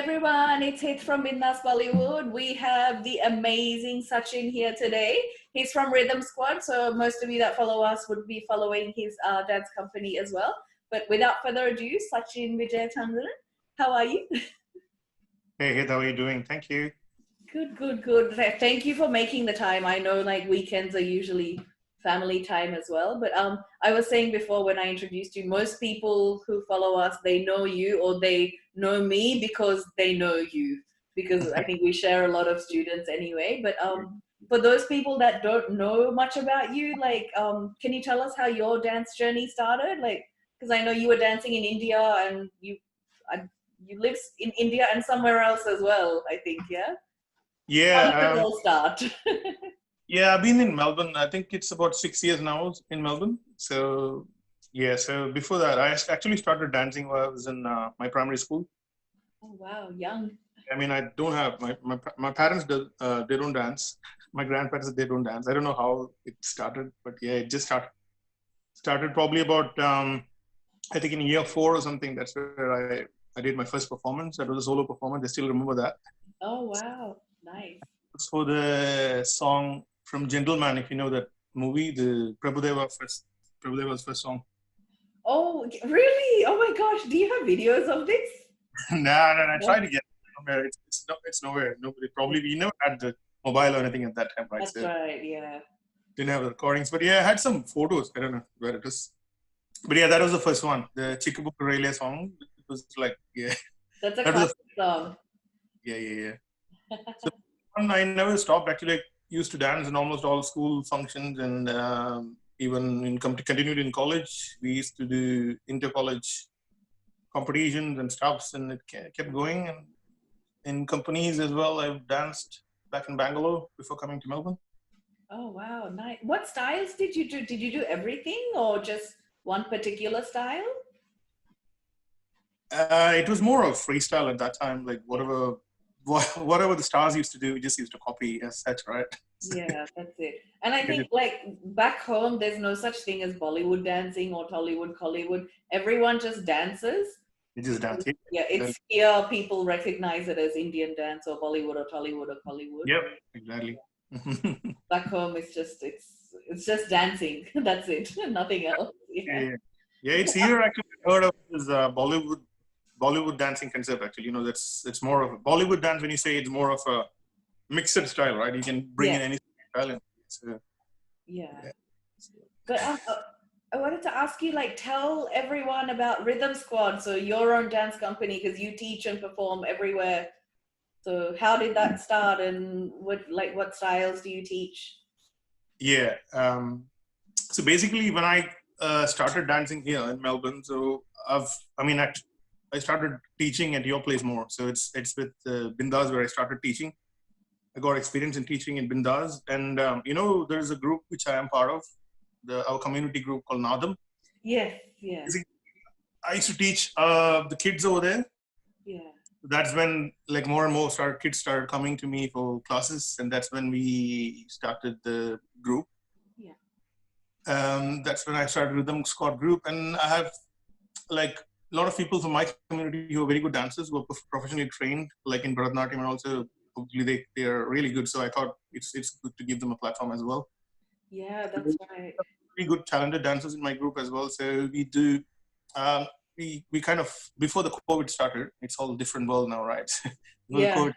everyone, it's Hit from Bindaas Bollywood. We have the amazing Sachin here today. He's from Rhythm Squad, so most of you that follow us would be following his dance company as well. But without further ado, Sachin Vijayachandran, how are you? Hey, how are you doing? Thank you. Good, good, good. Thank you for making the time. I know like weekends are usually family time as well. But I was saying before when I introduced you, most people who follow us, they know you or they know me because they know you. Because I think we share a lot of students anyway. But for those people that don't know much about you, like can you tell us how your dance journey started? Like, because I know you were dancing in India and you live in India and somewhere else as well, I think, yeah? How did it Yeah, all start? I've been in Melbourne. I think it's about 6 years now in Melbourne. So before that, I actually started dancing while I was in my primary school. Oh wow, young. I mean, I don't have my parents they don't dance. My grandparents they don't dance. I don't know how it started, but yeah, it just started probably about I think in year 4 or something. That's where I did my first performance. That was a solo performance. I still remember that. Oh wow, nice. It's for the song from Gentleman, if you know that movie, the Prabhudeva's first song. Oh really? Oh my gosh, do you have videos of this? Nah, I tried What? to get it somewhere. It's nowhere. Nobody probably we never had the mobile or anything at that time, right? That's So right, yeah. didn't have the recordings. But yeah, I had some photos. I don't know where it is. But yeah, that was the first one. The Chikabuku Railway song. It was like That's a that was classic song. yeah. So I never stopped. Actually, I used to dance in almost all school functions, and even continued in college. We used to do inter-college competitions and stuffs, and it kept going. And in companies as well, I've danced back in Bangalore before coming to Melbourne. Oh wow, nice. What styles did you do? Did you do everything or just one particular style? It was more of freestyle at that time, like whatever the stars used to do, we just used to copy as such, right? Yeah, that's it. And I think like back home, there's no such thing as Bollywood dancing or Tollywood, Collywood. Everyone just dances. We just dance. Yeah, it's here people recognize it as Indian dance or Bollywood or Tollywood or Collywood. Yep, exactly. Back home, it's just dancing. That's it. Nothing else. Yeah. Yeah, it's here actually. I heard of this Bollywood dancing concept. Actually, it's more of a Bollywood dance. When you say it's more of a mixed style, right? You can bring Yeah. in any style. Yeah. Yeah. But I wanted to ask you, like, tell everyone about Rhythm Squad. So your own dance company, because you teach and perform everywhere. So how did that start, and what styles do you teach? Yeah. So basically, when I started dancing here in Melbourne, so I started teaching at your place more. So it's with Bindaas where I started teaching. I got experience in teaching in Bindaas, and there's a group which I am part of, our community group called Nadam. Yes. Yeah. I used to teach the kids over there. Yeah. That's when like more and more kids started coming to me for classes, and that's when we started the group. Yeah. That's when I started Rhythm Squad group, and I have like a lot of people from my community who are very good dancers, who are professionally trained, like in Bharatanatyam, and also hopefully they are really good. So I thought it's good to give them a platform as well. Yeah, that's right. Very good talented dancers in my group as well. So we do. Um, we kind of before the COVID started, it's all different world now, right? Before the Yeah. COVID,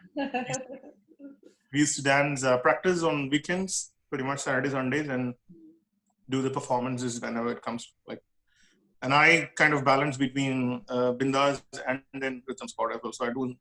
we used to dance practice on weekends, pretty much Saturdays, Sundays, and do the performances whenever it comes. And I kind of balance between Bindaas and then Rhythm Squad as well. So I do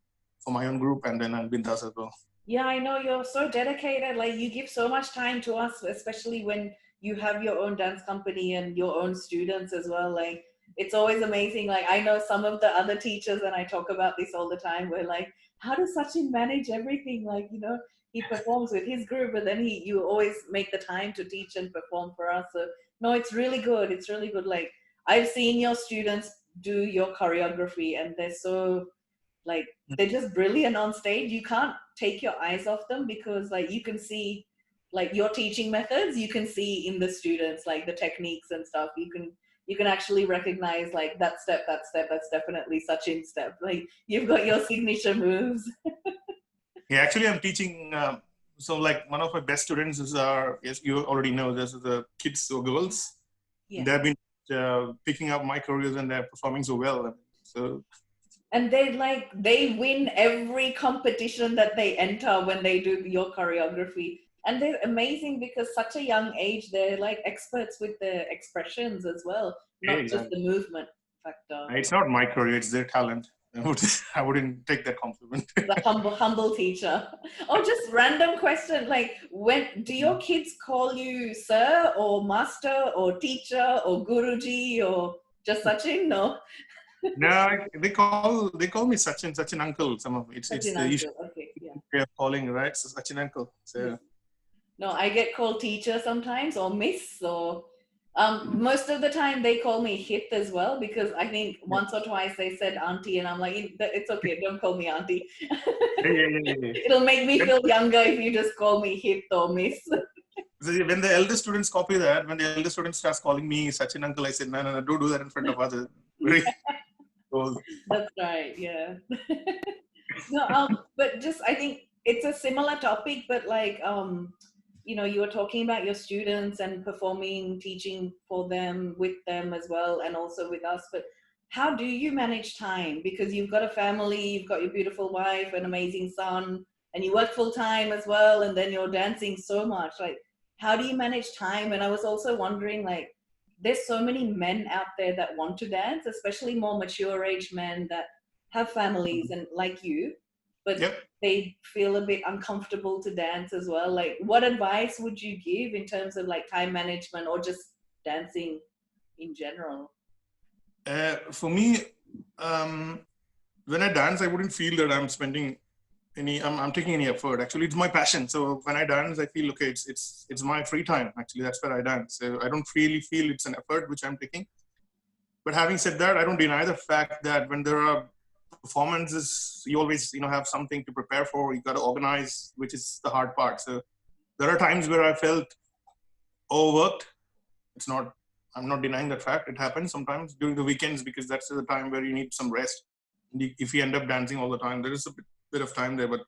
for my own group and then Bindaas as well. Yeah, I know you're so dedicated. Like you give so much time to us, especially when you have your own dance company and your own students as well. Like it's always amazing. Like I know some of the other teachers, and I talk about this all the time. We're like, how does Sachin manage everything? Like he performs with his group, but then you always make the time to teach and perform for us. So no, it's really good. It's really good. Like I've seen your students do your choreography, and they're so like they're just brilliant on stage. You can't take your eyes off them because like you can see like your teaching methods, you can see in the students like the techniques and stuff. you can actually recognize like that step, that's definitely Sachin's step. Like you've got your signature moves. Yeah, actually, I'm teaching. So, like, one of my best students is yes, you already know this is the kids or girls. Yeah. They've been picking up my choreos and they're performing so well. So, And they win every competition that they enter when they do your choreography. And they're amazing because such a young age, they're like experts with the expressions as well, yeah, not just exactly. the movement factor. It's not my choreo; it's their talent. I wouldn't take that compliment. The humble teacher. Oh, just random question. Like, when do your kids call you sir or master or teacher or guruji or just Sachin? No, No, they call me Sachin uncle. Some of it's Sachin the usual uncle. Okay, yeah. way of calling, right? So Sachin uncle. Yeah. So No, I get called teacher sometimes or miss or most of the time they call me hit as well because I think yeah, once or twice they said auntie and I'm like, it's okay, don't call me auntie. yeah. It'll make me feel younger if you just call me hit or miss. So when the elder students copy that, when the elder student starts calling me Sachin uncle, I said, no, don't do that in front of others. Very old. That's right, yeah. No, but just I think it's a similar topic, but like you were talking about your students and performing, teaching for them, with them as well, and also with us. But how do you manage time? Because you've got a family, you've got your beautiful wife, an amazing son, and you work full time as well, and then you're dancing so much. Like, how do you manage time? And I was also wondering, like, there's so many men out there that want to dance, especially more mature age men that have families and like you, but Yep. they feel a bit uncomfortable to dance as well. Like, what advice would you give in terms of like time management or just dancing in general? For me, when I dance, I wouldn't feel that I'm spending I'm taking any effort. Actually, it's my passion. So when I dance, I feel okay. It's my free time. Actually, that's where I dance. So I don't really feel it's an effort which I'm taking. But having said that, I don't deny the fact that when there are performances, you always have something to prepare for. You got to organize, which is the hard part. So there are times where I felt overworked. I'm not denying that fact. It happens sometimes during the weekends because that's the time where you need some rest. If you end up dancing all the time, there is a bit of time there. But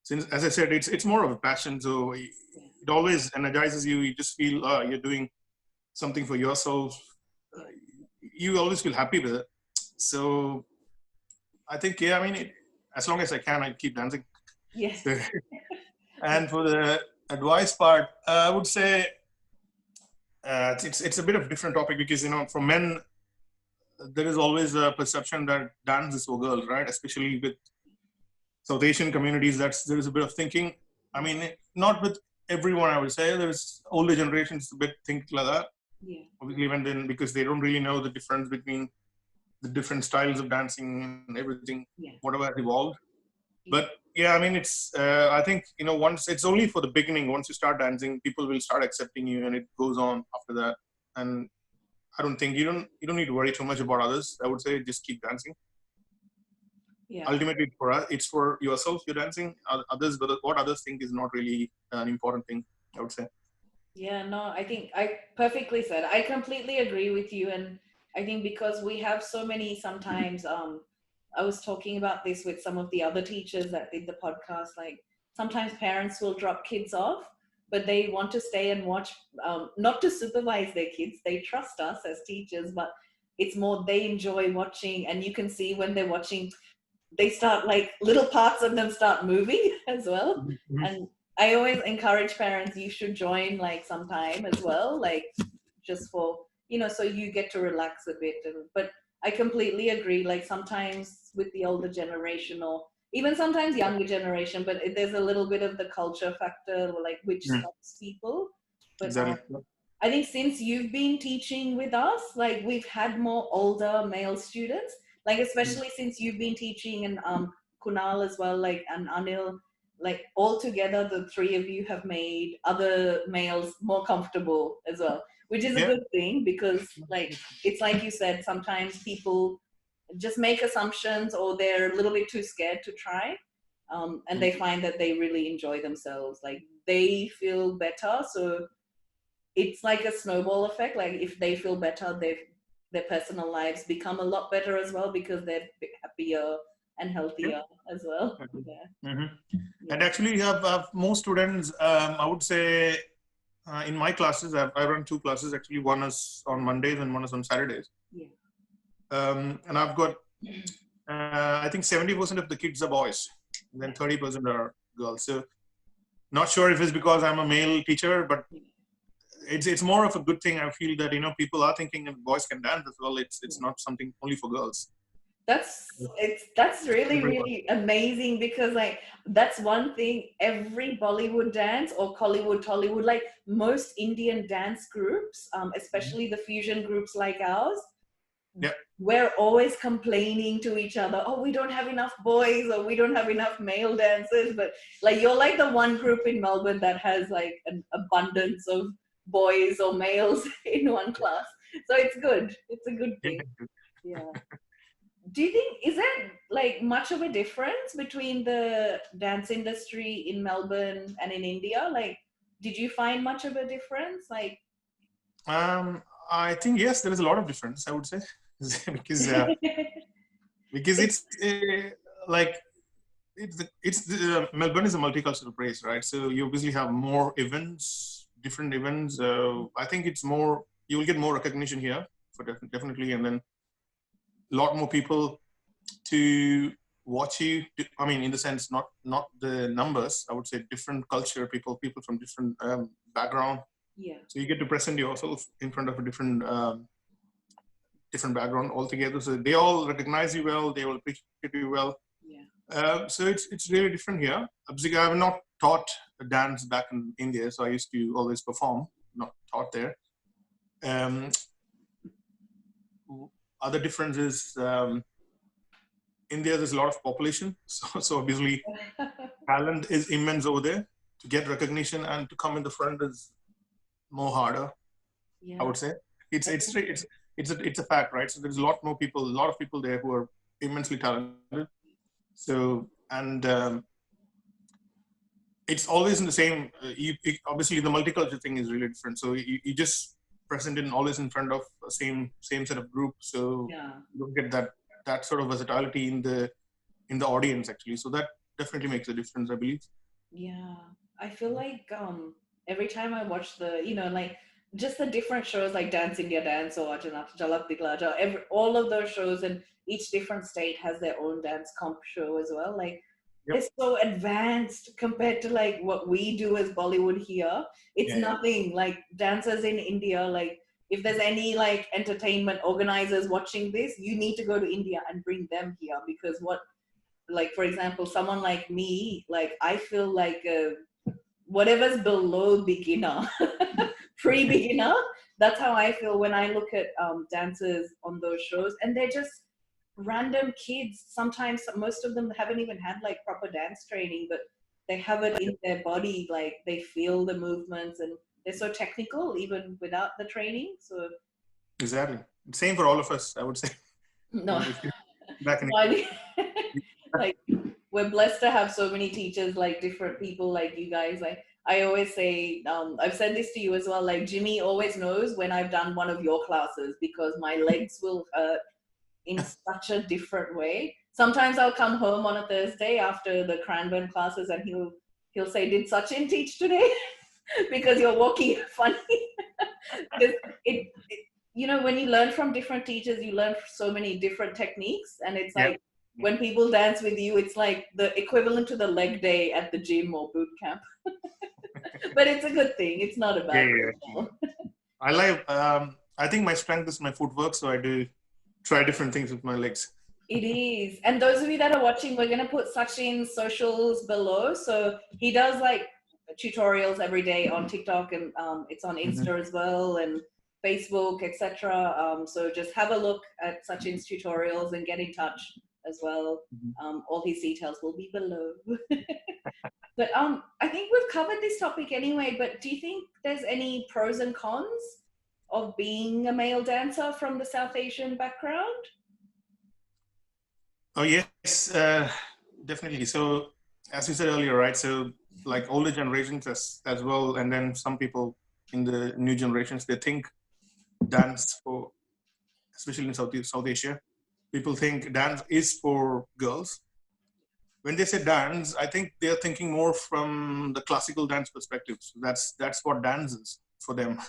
since, as I said, it's more of a passion. So it always energizes you. You just feel you're doing something for yourself. You always feel happy with it. So I think, yeah, I mean, as long as I can, I keep dancing. Yes. So, and for the advice part, I would say it's a bit of a different topic because, for men, there is always a perception that dance is for girls, right? Especially with South Asian communities, there is a bit of thinking. I mean, not with everyone, I would say. There's older generations a bit think like that. Yeah. Obviously, even then, because they don't really know the difference between the different styles of dancing and everything, whatever has evolved. But yeah, I mean, I think, once it's only for the beginning. Once you start dancing, people will start accepting you, and it goes on after that. And I don't think you don't need to worry too much about others. I would say just keep dancing. Yeah. Ultimately, it's for yourself. You're dancing. Others, what others think is not really an important thing, I would say. Yeah, no, I think I perfectly said. I completely agree with you. And I think because we have so many sometimes, I was talking about this with some of the other teachers that did the podcast. Like sometimes parents will drop kids off, but they want to stay and watch, not to supervise their kids. They trust us as teachers, but it's more they enjoy watching. And you can see when they're watching, they start like little parts of them start moving as well. Mm-hmm. And I always encourage parents, you should join like sometime as well, like just for, so you get to relax a bit. But I completely agree. Like sometimes with the older generation or even sometimes younger generation, but there's a little bit of the culture factor, like which stops people. But Exactly. I think since you've been teaching with us, like we've had more older male students, like especially since you've been teaching and Kunal as well, like and Anil, like all together, the three of you have made other males more comfortable as well, which is a good thing because like, it's like you said, sometimes people just make assumptions or they're a little bit too scared to try. And they find that they really enjoy themselves. Like they feel better. So it's like a snowball effect. Like if they feel better, their personal lives become a lot better as well because they're happier and Yep. healthier as well. Yeah, Mm-hmm. And yeah, actually, have most students. I would say in my classes, I run two classes. Actually, one is on Mondays and one is on Saturdays. yeah. And I've got I think 70% of the kids are boys, and then 30% are girls. So not sure if it's because I'm a male teacher, but it's more of a good thing. I feel that people are thinking that boys can dance as well. It's not something only for girls. That's really Everyone. really amazing because like that's one thing every Bollywood dance or Kollywood Tollywood, like most Indian dance groups, especially the fusion groups like ours, Yeah, we're always complaining to each other, oh, we don't have enough boys or we don't have enough male dancers. But like you're like the one group in Melbourne that has like an abundance of boys or males in one class. So it's good. It's a good thing. Yeah. Do you think, is there like much of a difference between the dance industry in Melbourne and in India? Like, did you find much of a difference? Like, I think yes, there is a lot of difference. I would say because because it's like Melbourne is a multicultural place, right? So you obviously have more events, different events. I think it's more, you will get more recognition here for definitely, and then a lot more people to watch you. I mean, in the sense, not the numbers. I would say different culture, people from different background. yeah, So you get to present yourself in front of a different background altogether. So they all recognize you well. They will appreciate you well. yeah, So it's really different here. Obviously, I have not taught dance back in India, so I used to always perform, not taught there. Um, Other difference is India. There's a lot of population, so obviously talent is immense over there. To get recognition and to come in the front is more harder. I yeah. would say it's a fact, right? So there's a lot more people, a lot of people there who are immensely talented. So and it's always in the same. Obviously, the multicultural thing is really different. So you just present in always in front of the same set of group. So Yeah. you don't get that sort of versatility in the audience actually. So that definitely makes a difference, I believe. Yeah, I feel like every time I watch the, like just the different shows like Dance India Dance or Jalak Diklaja, all of those shows, and each different state has their own dance comp show as well. Like Yep. they're so advanced compared to like what we do as Bollywood here. It's Yeah. nothing like dancers in India. Like if there's any like entertainment organizers watching this, you need to go to India and bring them here because what, like for example, someone like me, like I feel like whatever's below beginner, pre-beginner, that's how I feel when I look at dancers on those shows, and they're just random kids. Sometimes most of them haven't even had like proper dance training, but they have it in their body, like they feel the movements, and they're so technical even without the training. So Exactly. Same for all of us, I would say. no, If you back in no, I mean, like we're blessed to have so many teachers, like different people like you guys. Like I always say, I've said this to you as well, like Jimmy always knows when I've done one of your classes because my legs will hurt in such a different way. Sometimes I'll come home on a Thursday after the Cranbourne classes and he'll say, did Sachin teach today? Because you're walking funny. Because when you learn from different teachers, you learn so many different techniques, and it's yeah. like when people dance with you, it's like the equivalent to the leg day at the gym or boot camp. But it's a good thing. It's not a Yeah, bad yeah, thing at yeah. all. I think my strength is my footwork, so I do try different things with my legs. It is. And those of you that are watching, we're going to put Sachin's socials below. So he does like tutorials every day on TikTok, and it's on Mhm. Insta as well, and Facebook, etc. So just have a look at Sachin's tutorials and get in touch as well. Mhm. All his details will be below. But I think we've covered this topic anyway. But do you think there's any pros and cons of being a male dancer from the South Asian background? Oh yes, definitely. So as you said earlier, right? So like older generations as well, and then some people in the new generations, they think dance for especially in South Asia, people think dance is for girls. When they say dance, I think they're thinking more from the classical dance perspective. So that's what dance is for them.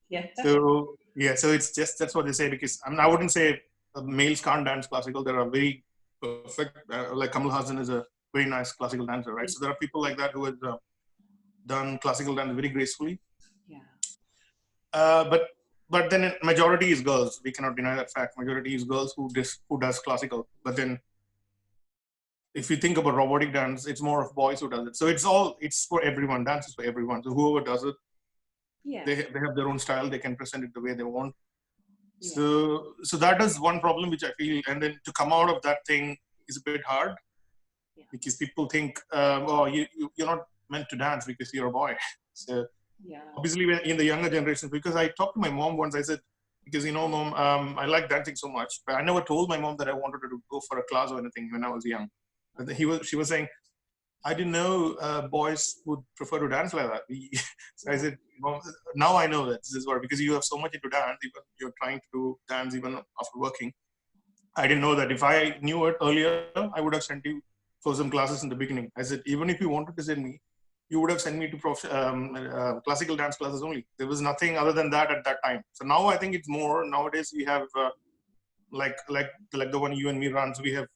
Yeah. So yeah, so it's just that's what they say, because I mean, I wouldn't say males can't dance classical. There are very perfect, like Kamal Hassan is a very nice classical dancer, right? So there are people like that who have done classical dance very gracefully. Yeah. But then majority is girls. We cannot deny that fact. Majority is girls who does classical. But then if you think about robotic dance, it's more of boys who does it. So it's for everyone. Dance is for everyone. So whoever does it, Yeah. they have their own style. They can present it the way they want. Yeah. So that is one problem which I feel. And then to come out of that thing is a bit hard, because people think, oh, you're not meant to dance because you're a boy. So Yeah. obviously in the younger generation, because I talked to my mom once, I said, because mom, I like dancing so much, but I never told my mom that I wanted to go for a class or anything when I was young. But then she was saying, I didn't know boys would prefer to dance like that. So I said, Mom, now I know that this is what, because you have so much into dance, even you're trying to do dance even after working. I didn't know that. If I knew it earlier, I would have sent you for some classes in the beginning. I said, even if you wanted to send me, you would have sent me to classical dance classes only. There was nothing other than that at that time. So now I think it's more. Nowadays we have like the one you and me runs. We have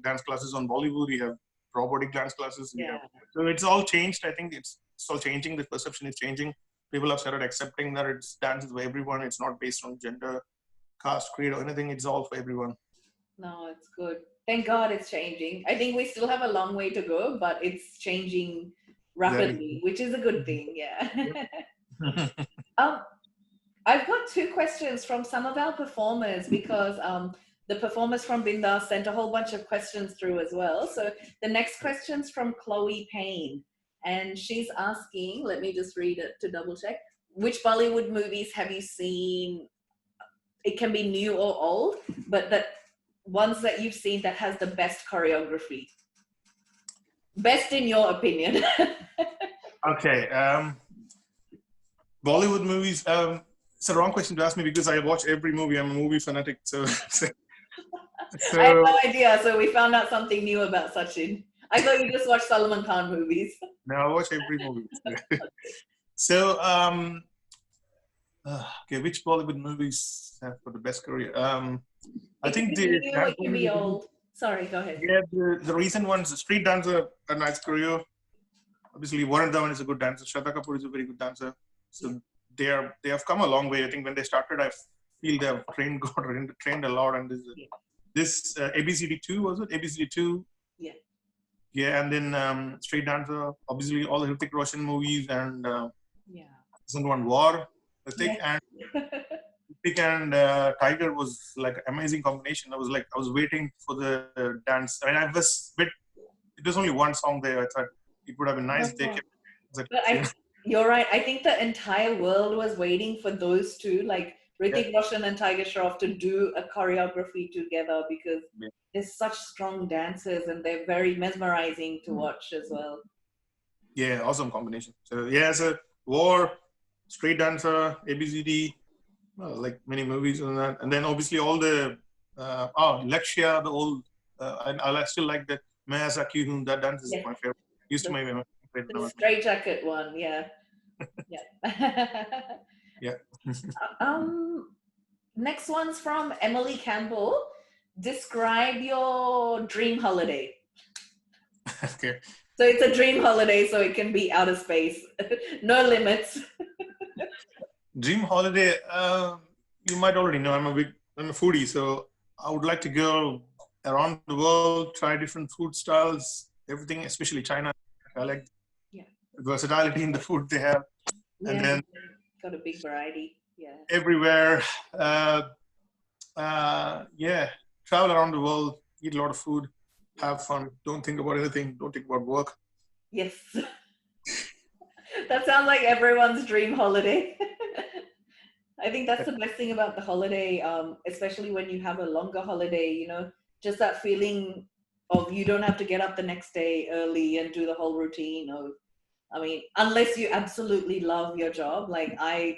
dance classes on Bollywood. We have robotic dance classes. We have, so it's all changed. I think it's all changing. The perception is changing. People have started accepting that it's dance is for everyone. It's not based on gender, caste, creed, or anything. It's all for everyone. No, it's good. Thank God it's changing. I think we still have a long way to go, but it's changing rapidly, which is a good thing. Yeah. Yep. um, I've got two questions from some of our performers, because the performers from Bindaas sent a whole bunch of questions through as well. So the next question's from Chloe Payne, and she's asking, let me just read it to double check. Which Bollywood movies have you seen? It can be new or old, but that ones that you've seen that has the best choreography. Best in your opinion. Okay. Bollywood movies. It's a wrong question to ask me, because I watch every movie. I'm a movie fanatic. So I have no idea. So we found out something new about Sachin. I thought you just watched Salman Khan movies. no, I watch every movie. So okay, which Bollywood movies have got the best career? I think the new, it can be old. Sorry, go ahead. Yeah, the recent ones. Street Dancer, a nice career. Obviously, Warren Dhawan is a good dancer. Shraddha Kapoor is a very good dancer. So they have come a long way. I think when they started, I feel they have trained a lot. And this ABCD2, was it? ABCD2. Yeah. Yeah, and then Street Dancer. Obviously, all the Hrithik Roshan movies, and recent one War. Hrithik and Tiger was like an amazing combination. I was waiting for the dance. I mean, it was only one song there. I thought it would have been nice. You're right. I think the entire world was waiting for those two, like Hrithik Roshan and Tiger Shroff, to do a choreography together, because they're such strong dancers and they're very mesmerizing to watch as well. Yeah, awesome combination. So so War, Street Dancer, ABCD, like many movies and that, and then obviously all the Lakshya, the old. I still like that. Main Saki Hoon, that dance is my favorite. Used to my favorite. The straight jacket one, yeah. Next one's from Emily Campbell. Describe your dream holiday. Okay. So it's a dream holiday, so it can be outer space. No limits. Dream holiday. You might already know I'm a foodie, so I would like to go around the world, try different food styles, everything, especially China. I like versatility in the food they have, and then got a big variety. Everywhere. Travel around the world, eat a lot of food, have fun. Don't think about anything. Don't think about work. Yes. That sounds like everyone's dream holiday. I think that's the best thing about the holiday, especially when you have a longer holiday, just that feeling of you don't have to get up the next day early and do the whole routine. Unless you absolutely love your job. Like I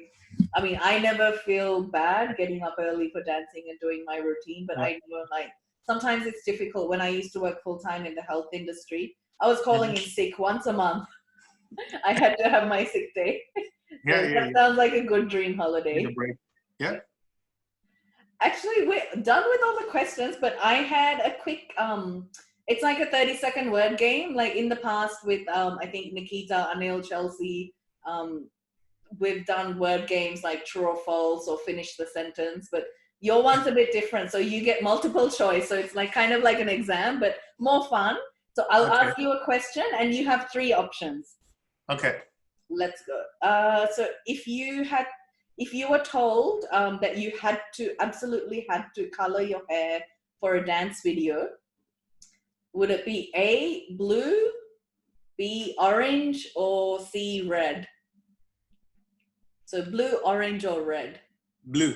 I mean, I never feel bad getting up early for dancing and doing my routine, but Yeah. I know like sometimes it's difficult. When I used to work full time in the health industry, I was calling in sick once a month. I had to have my sick day. Yeah, So yeah, that yeah. sounds like a good dream Need a holiday. break. Yeah. Actually, we're done with all the questions, but I had a quick it's like a 30-second word game. Like in the past with I think Nikita, Anil, Chelsea, um, we've done word games like true or false or finish the sentence, but your one's a bit different. So you get multiple choice. So it's like kind of like an exam, but more fun. So I'll Okay. ask you a question and you have three options. Okay. Let's go. So if you were told that you had to absolutely had to color your hair for a dance video, would it be A, blue, B, orange, or C, red? So blue, orange, or red? Blue.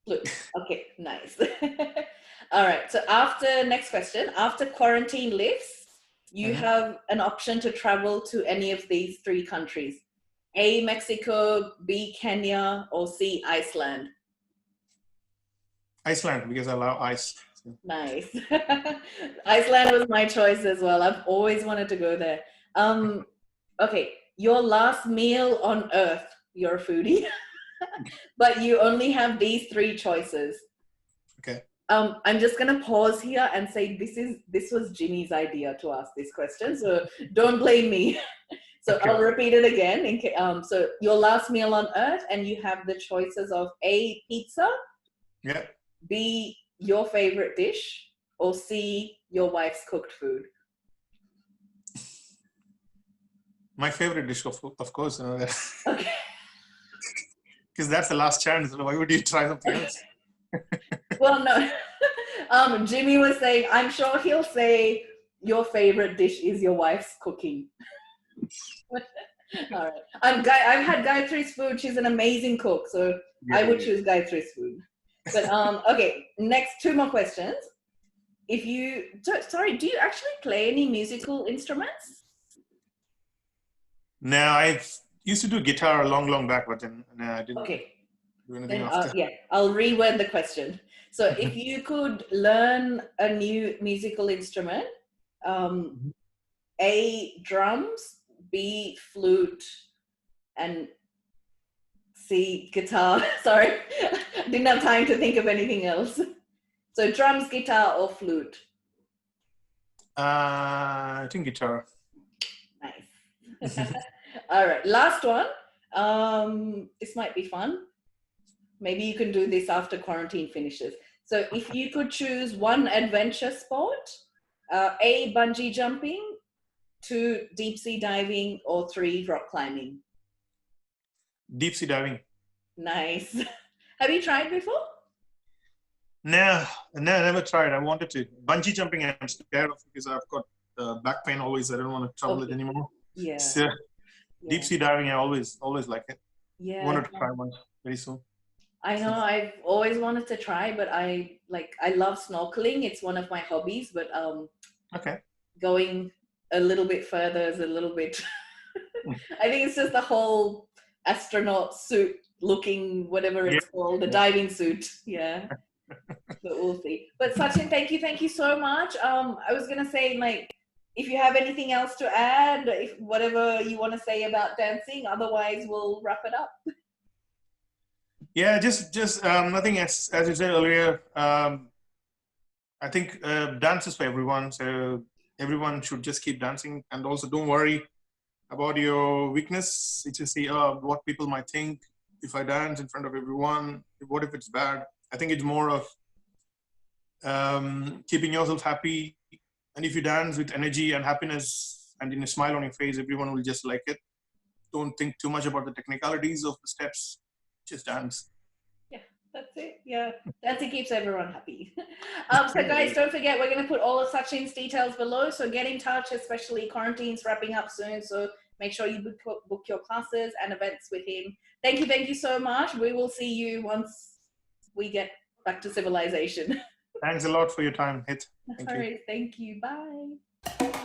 Blue. Okay, nice. All right. So after next question, after quarantine lifts, you have an option to travel to any of these three countries. A, Mexico, B, Kenya, or C, Iceland. Iceland, because I love ice. So. Nice. Iceland was my choice as well. I've always wanted to go there. Okay, your last meal on earth. You're a foodie, but you only have these three choices. Okay. I'm just gonna pause here and say this was Jimmy's idea to ask this question, so don't blame me. So Okay. I'll repeat it again. So your last meal on earth, and you have the choices of A, pizza, Yeah. B, your favorite dish, or C, your wife's cooked food. My favorite dish, of course, Okay. because that's the last chance. Why would you try something else? Well, no. Jimmy was saying, I'm sure he'll say your favorite dish is your wife's cooking. All right. I've had Gayatri's food. She's an amazing cook, so Yeah, I would yeah. choose Gayatri's food. But okay, next two more questions. If you sorry, do you actually play any musical instruments? No, I used to do guitar a long back, but then no, I didn't Okay, do anything then after. yeah, I'll reword the question. So if you could learn a new musical instrument, um, A, drums, B, flute, and C, guitar. Sorry, didn't have time to think of anything else. So drums, guitar, or flute. I think guitar. Nice. All right, last one. This might be fun. Maybe you can do this after quarantine finishes. So if you could choose one adventure sport, A, bungee jumping, 2, deep sea diving, or 3, rock climbing. Deep sea diving. Nice. Have you tried before? No, never tried. I wanted to. Bungee jumping, I'm scared of because I've got back pain always. I don't want to travel it anymore. Yeah. So, Yeah. deep sea diving, I always like it. Yeah. Wanted to try one very soon. I know I've always wanted to try, but I love snorkeling. It's one of my hobbies, but Okay. going a little bit further is a little bit I think it's just the whole astronaut suit looking, whatever it's called, the diving suit. Yeah. But we'll see. But Sachin, thank you so much. I was gonna say, like, if you have anything else to add, if whatever you want to say about dancing, otherwise we'll wrap it up. Yeah, just nothing. As you said earlier, I think dance is for everyone. So everyone should just keep dancing, and also don't worry about your weakness. It's just see what people might think if I dance in front of everyone. What if it's bad? I think it's more of keeping yourself happy, and if you dance with energy and happiness and in a smile on your face, everyone will just like it. Don't think too much about the technicalities of the steps. Just dance. Yeah, that's it. Yeah, dancing keeps everyone happy. So guys, don't forget, we're going to put all of Sachin's details below. So get in touch, especially quarantine's wrapping up soon. So make sure you book your classes and events with him. Thank you so much. We will see you once we get back to civilization. Thanks a lot for your time, Hit. All right, thank you. Bye.